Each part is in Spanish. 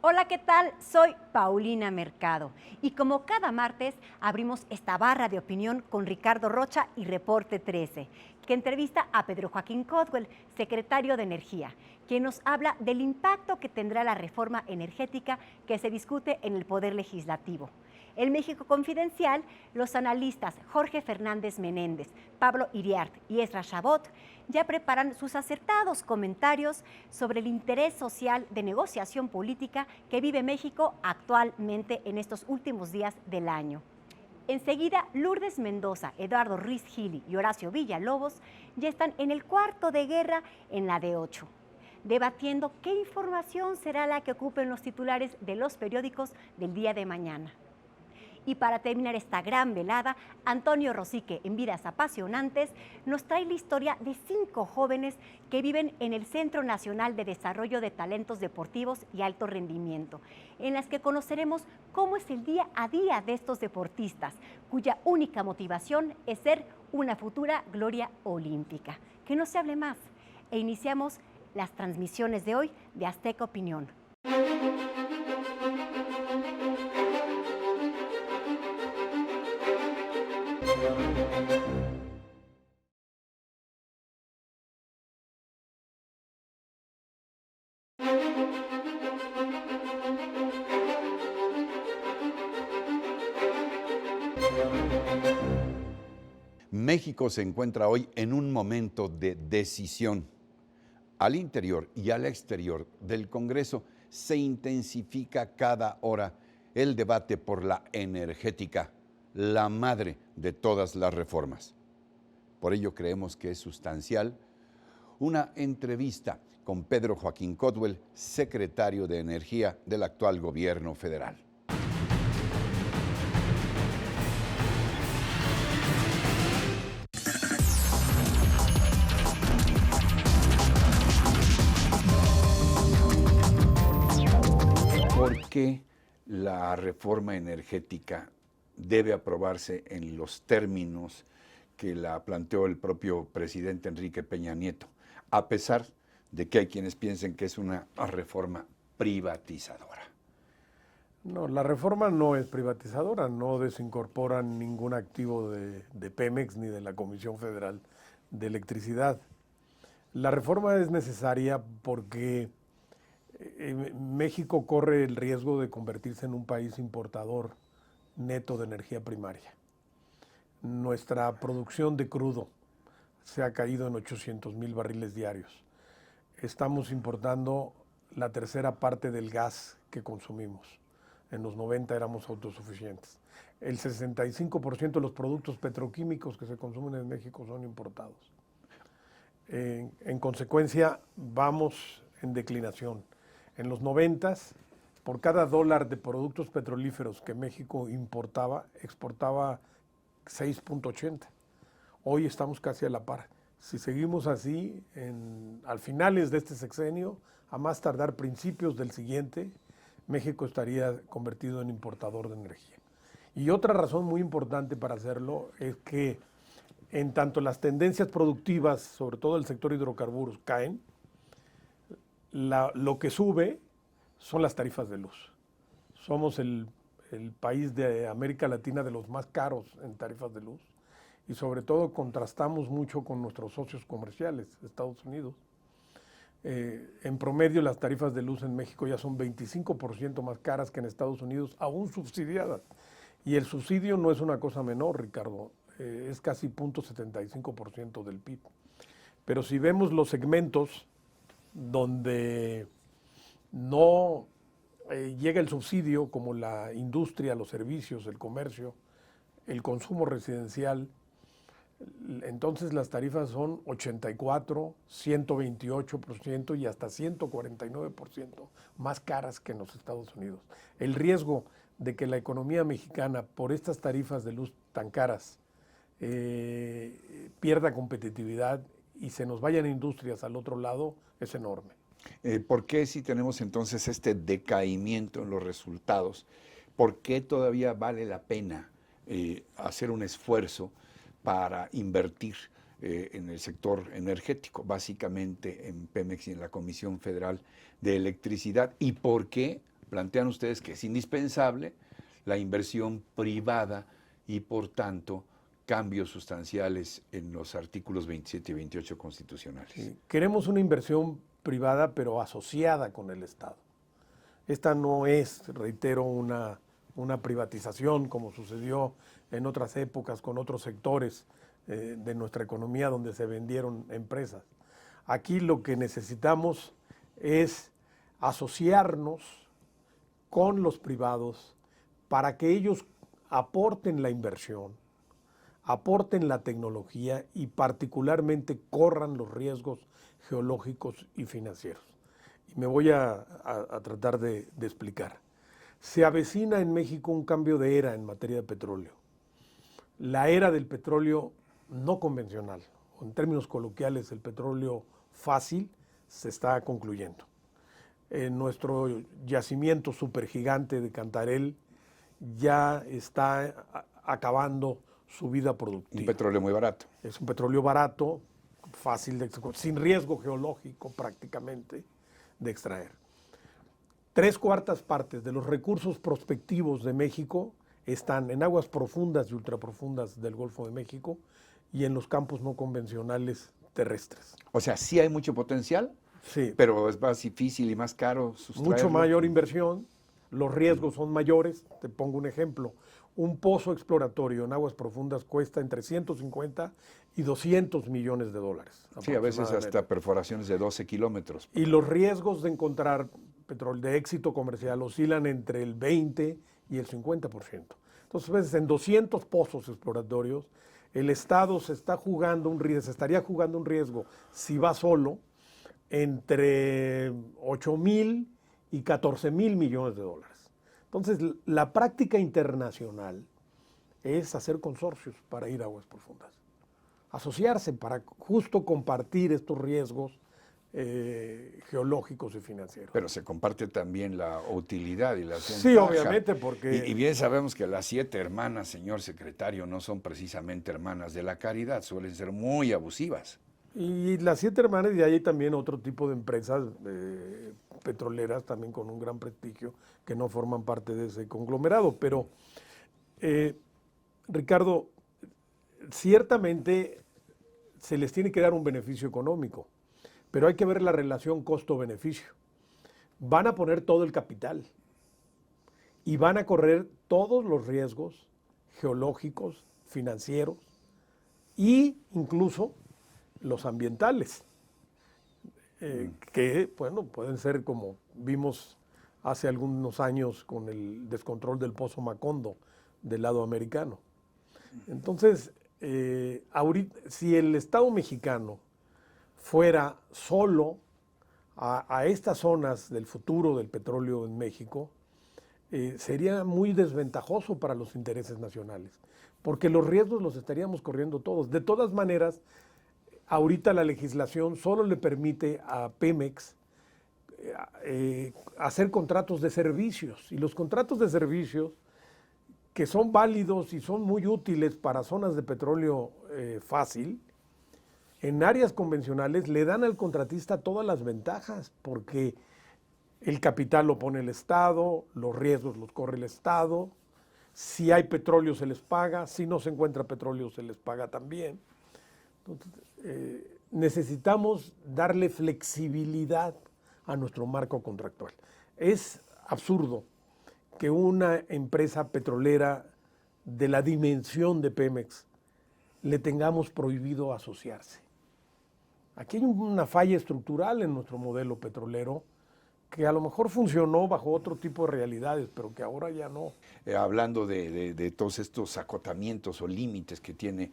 Hola, ¿qué tal? Soy Paulina Mercado y como cada martes abrimos esta barra de opinión con Ricardo Rocha y Reporte 13, que entrevista a Pedro Joaquín Codwell, secretario de Energía, quien nos habla del impacto que tendrá la reforma energética que se discute en el Poder Legislativo. En México Confidencial, los analistas Jorge Fernández Menéndez, Pablo Iriart y Ezra Chabot ya preparan sus acertados comentarios sobre el interés social de negociación política que vive México actualmente en estos últimos días del año. Enseguida, Lourdes Mendoza, Eduardo Ruiz Gili y Horacio Villalobos ya están en el cuarto de guerra en la D8, debatiendo qué información será la que ocupen los titulares de los periódicos del día de mañana. Y para terminar esta gran velada, Antonio Rosique, en Vidas Apasionantes, nos trae la historia de 5 jóvenes que viven en el Centro Nacional de Desarrollo de Talentos Deportivos y Alto Rendimiento, en las que conoceremos cómo es el día a día de estos deportistas, cuya única motivación es ser una futura gloria olímpica. Que no se hable más. E iniciamos las transmisiones de hoy de Azteca Opinión. México se encuentra hoy en un momento de decisión. Al interior y al exterior del Congreso se intensifica cada hora el debate por la energética, la madre de todas las reformas. Por ello creemos que es sustancial una entrevista con Pedro Joaquín Codwell, secretario de Energía del actual gobierno federal. ¿Por qué la reforma energética debe aprobarse en los términos que la planteó el propio presidente Enrique Peña Nieto, a pesar de que hay quienes piensen que es una reforma privatizadora? No, la reforma no es privatizadora, no desincorpora ningún activo de Pemex ni de la Comisión Federal de Electricidad. La reforma es necesaria porque México corre el riesgo de convertirse en un país importador neto de energía primaria. Nuestra producción de crudo se ha caído en 800,000 barriles diarios. Estamos importando la tercera parte del gas que consumimos. En los 90 éramos autosuficientes. El 65% de los productos petroquímicos que se consumen en México son importados. En consecuencia, vamos en declinación. En los 90, por cada $1 de productos petrolíferos que México importaba, exportaba 6.80. Hoy estamos casi a la par. Si seguimos así, al finales de este sexenio, a más tardar principios del siguiente, México estaría convertido en importador de energía. Y otra razón muy importante para hacerlo es que en tanto las tendencias productivas, sobre todo el sector hidrocarburos, caen, lo que sube son las tarifas de luz. Somos el país de América Latina de los más caros en tarifas de luz y sobre todo contrastamos mucho con nuestros socios comerciales, Estados Unidos. En promedio las tarifas de luz en México ya son 25% más caras que en Estados Unidos, aún subsidiadas. Y el subsidio no es una cosa menor, Ricardo, es casi 0.75% del PIB. Pero si vemos los segmentos donde no llega el subsidio, como la industria, los servicios, el comercio, el consumo residencial, entonces las tarifas son 84, 128% y hasta 149% más caras que en los Estados Unidos. El riesgo de que la economía mexicana, por estas tarifas de luz tan caras, pierda competitividad y se nos vayan industrias al otro lado es enorme. ¿Por qué si tenemos entonces este decaimiento en los resultados, por qué todavía vale la pena hacer un esfuerzo para invertir en el sector energético, básicamente en Pemex y en la Comisión Federal de Electricidad. ¿Y por qué plantean ustedes que es indispensable la inversión privada y, por tanto, cambios sustanciales en los artículos 27 y 28 constitucionales? Sí, queremos una inversión privada, pero asociada con el Estado. Esta no es, reitero, una privatización como sucedió en otras épocas con otros sectores de nuestra economía donde se vendieron empresas. Aquí lo que necesitamos es asociarnos con los privados para que ellos aporten la inversión, aporten la tecnología y particularmente corran los riesgos geológicos y financieros. Y me voy a tratar de explicar. Se avecina en México un cambio de era en materia de petróleo. La era del petróleo no convencional, o en términos coloquiales, el petróleo fácil, se está concluyendo. Nuestro yacimiento supergigante de Cantarell ya está acabando su vida productiva. Un petróleo muy barato. Es un petróleo barato, fácil de sin riesgo geológico prácticamente de extraer. 3/4 partes de los recursos prospectivos de México están en aguas profundas y ultraprofundas del Golfo de México y en los campos no convencionales terrestres. O sea, sí hay mucho potencial, Sí, pero es más difícil y más caro sustraerlo. mucho mayor inversión, los riesgos son mayores. Te pongo un ejemplo. Un pozo exploratorio en aguas profundas cuesta entre 150 y 200 millones de dólares. Sí, a veces aproximadamente. hasta perforaciones de 12 kilómetros. Y los riesgos de encontrar petróleo de éxito comercial oscilan entre el 20 y el 50%. Entonces, a veces en 200 pozos exploratorios, el Estado se estaría jugando un riesgo, si va solo, entre 8,000 y 14,000 millones de dólares. Entonces, la práctica internacional es hacer consorcios para ir a aguas profundas, asociarse para justo compartir estos riesgos geológicos y financieros. Pero se comparte también la utilidad y la Sí, ventaja. obviamente, porque... Y bien sabemos que las 7 hermanas, señor secretario, no son precisamente hermanas de la caridad, suelen ser muy abusivas. Y las 7 hermanas, y hay también otro tipo de empresas petroleras también con un gran prestigio que no forman parte de ese conglomerado. Pero, Ricardo, ciertamente se les tiene que dar un beneficio económico, pero hay que ver la relación costo-beneficio. Van a poner todo el capital y van a correr todos los riesgos geológicos, financieros e incluso los ambientales, que bueno, pueden ser como vimos hace algunos años con el descontrol del Pozo Macondo del lado americano. Entonces, ahorita, si el Estado mexicano fuera solo a estas zonas del futuro del petróleo en México, sería muy desventajoso para los intereses nacionales, porque los riesgos los estaríamos corriendo todos. De todas maneras, ahorita la legislación solo le permite a Pemex hacer contratos de servicios, y los contratos de servicios que son válidos y son muy útiles para zonas de petróleo fácil, en áreas convencionales le dan al contratista todas las ventajas, porque el capital lo pone el Estado, los riesgos los corre el Estado, si hay petróleo se les paga, si no se encuentra petróleo se les paga también. Entonces, necesitamos darle flexibilidad a nuestro marco contractual. Es absurdo que una empresa petrolera de la dimensión de Pemex le tengamos prohibido asociarse. Aquí hay una falla estructural en nuestro modelo petrolero que a lo mejor funcionó bajo otro tipo de realidades, pero que ahora ya no. Hablando de todos estos acotamientos o límites que tiene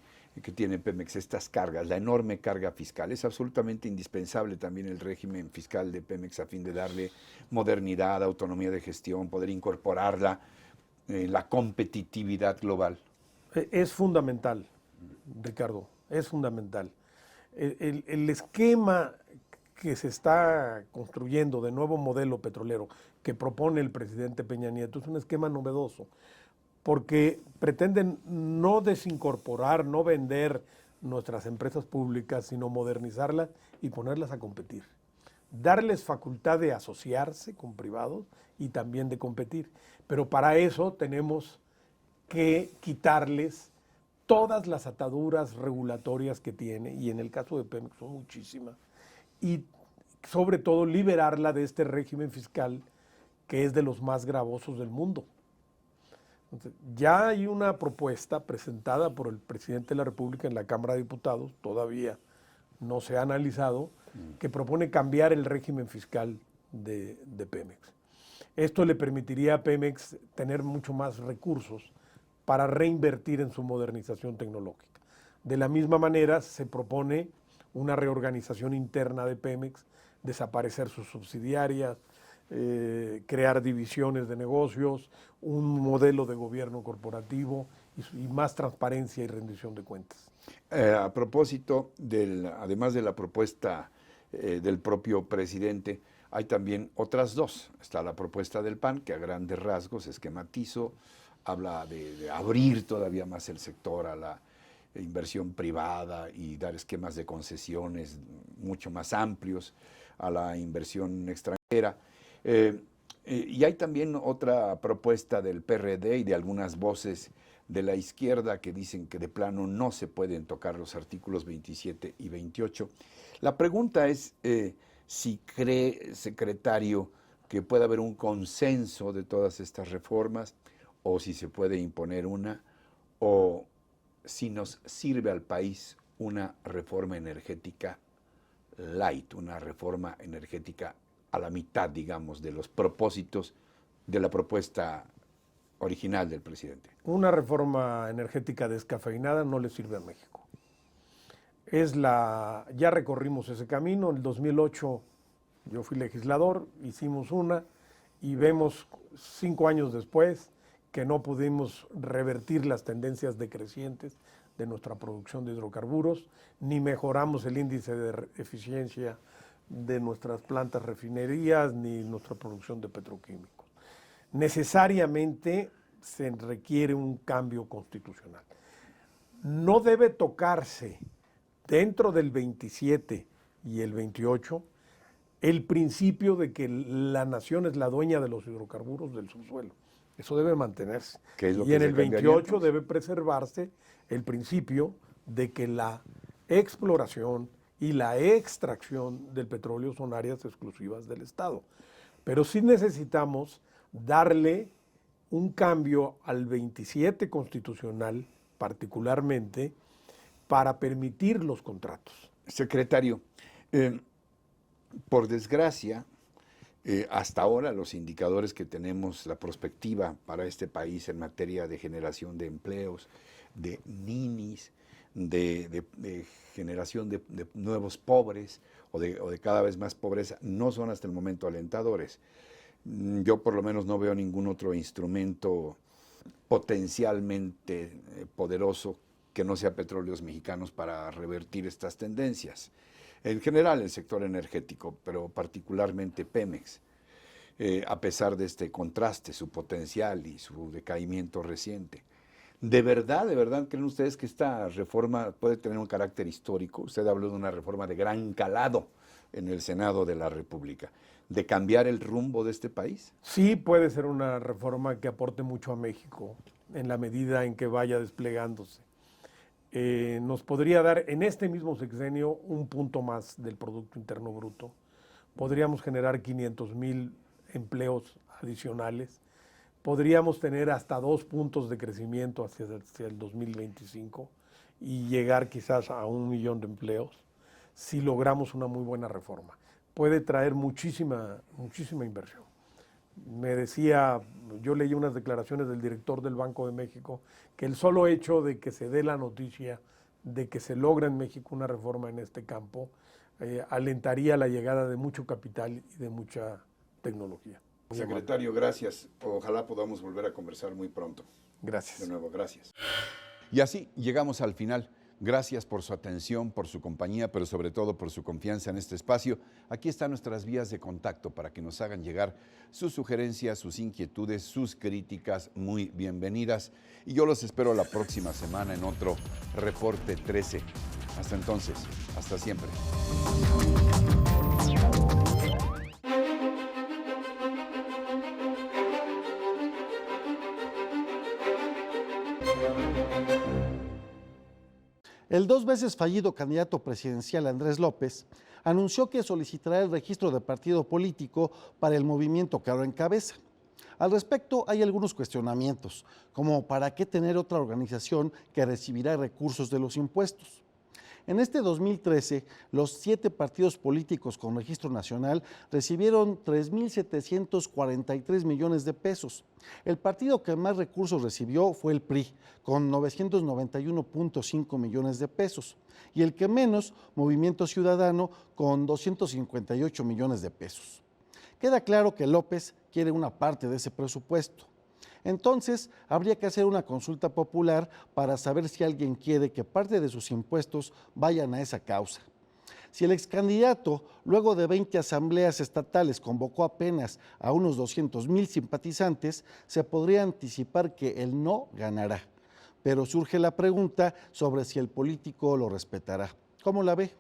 Pemex, estas cargas, la enorme carga fiscal, es absolutamente indispensable también el régimen fiscal de Pemex a fin de darle modernidad, autonomía de gestión, poder incorporarla en la competitividad global. Es fundamental, Ricardo, es fundamental. El esquema que se está construyendo de nuevo modelo petrolero que propone el presidente Peña Nieto es un esquema novedoso, porque pretenden no desincorporar, no vender, nuestras empresas públicas, sino modernizarlas y ponerlas a competir. Darles facultad de asociarse con privados y también de competir. Pero para eso tenemos que quitarles todas las ataduras regulatorias que tiene, y en el caso de Pemex son muchísimas, y sobre todo liberarla de este régimen fiscal que es de los más gravosos del mundo. Entonces, ya hay una propuesta presentada por el presidente de la República en la Cámara de Diputados, todavía no se ha analizado, que propone cambiar el régimen fiscal de Pemex. Esto le permitiría a Pemex tener mucho más recursos para reinvertir en su modernización tecnológica. De la misma manera, se propone una reorganización interna de Pemex, desaparecer sus subsidiarias, crear divisiones de negocios, un modelo de gobierno corporativo y más transparencia y rendición de cuentas. A propósito, además de la propuesta del propio presidente, hay también otras dos. Está la propuesta del PAN, que a grandes rasgos, esquematizo, habla de abrir todavía más el sector a la inversión privada y dar esquemas de concesiones mucho más amplios a la inversión extranjera. Y hay también otra propuesta del PRD y de algunas voces de la izquierda que dicen que de plano no se pueden tocar los artículos 27 y 28. La pregunta es si cree, secretario, que puede haber un consenso de todas estas reformas, o si se puede imponer una, o si nos sirve al país una reforma energética light, una reforma energética a la mitad, digamos, de los propósitos de la propuesta original del presidente. Una reforma energética descafeinada no le sirve a México. Ya recorrimos ese camino. En el 2008 yo fui legislador, hicimos una y vemos 5 años después que no pudimos revertir las tendencias decrecientes de nuestra producción de hidrocarburos, ni mejoramos el índice de eficiencia de nuestras plantas refinerías, ni nuestra producción de petroquímicos. Necesariamente se requiere un cambio constitucional. No debe tocarse dentro del 27 y el 28 el principio de que la nación es la dueña de los hidrocarburos del subsuelo. Eso debe mantenerse. Y en el 28 debe preservarse el principio de que la exploración y la extracción del petróleo son áreas exclusivas del Estado. Pero sí necesitamos darle un cambio al 27 constitucional, particularmente, para permitir los contratos. Secretario, por desgracia, hasta ahora los indicadores que tenemos, la perspectiva para este país en materia de generación de empleos, de ninis, de generación de nuevos pobres o de cada vez más pobreza, no son hasta el momento alentadores. Yo por lo menos no veo ningún otro instrumento potencialmente poderoso que no sea Petróleos Mexicanos para revertir estas tendencias. En general el sector energético, pero particularmente Pemex, a pesar de este contraste, su potencial y su decaimiento reciente. ¿De verdad creen ustedes que esta reforma puede tener un carácter histórico? Usted habló de una reforma de gran calado en el Senado de la República, ¿de cambiar el rumbo de este país? Sí, puede ser una reforma que aporte mucho a México en la medida en que vaya desplegándose. Nos podría dar en este mismo sexenio un punto más del Producto Interno Bruto. Podríamos generar 500,000 empleos adicionales. Podríamos tener hasta 2 puntos de crecimiento hacia el 2025 y llegar quizás a 1 millón de empleos si logramos una muy buena reforma. Puede traer muchísima inversión. Me decía, yo leí unas declaraciones del director del Banco de México, que el solo hecho de que se dé la noticia de que se logra en México una reforma en este campo, alentaría la llegada de mucho capital y de mucha tecnología. Secretario, gracias. Ojalá podamos volver a conversar muy pronto. Gracias. De nuevo, gracias. Y así llegamos al final. Gracias por su atención, por su compañía, pero sobre todo por su confianza en este espacio. Aquí están nuestras vías de contacto para que nos hagan llegar sus sugerencias, sus inquietudes, sus críticas, muy bienvenidas. Y yo los espero la próxima semana en otro Reporte 13. Hasta entonces, hasta siempre. El 2 veces fallido candidato presidencial Andrés López anunció que solicitará el registro de partido político para el movimiento que ahora encabeza. Al respecto, hay algunos cuestionamientos, como ¿para qué tener otra organización que recibirá recursos de los impuestos? En este 2013, los 7 partidos políticos con registro nacional recibieron 3.743 millones de pesos. El partido que más recursos recibió fue el PRI, con 991.5 millones de pesos, y el que menos, Movimiento Ciudadano, con 258 millones de pesos. Queda claro que López quiere una parte de ese presupuesto. Entonces, habría que hacer una consulta popular para saber si alguien quiere que parte de sus impuestos vayan a esa causa. Si el excandidato, luego de 20 asambleas estatales, convocó apenas a unos 200,000 simpatizantes, se podría anticipar que el no ganará. Pero surge la pregunta sobre si el político lo respetará. ¿Cómo la ve?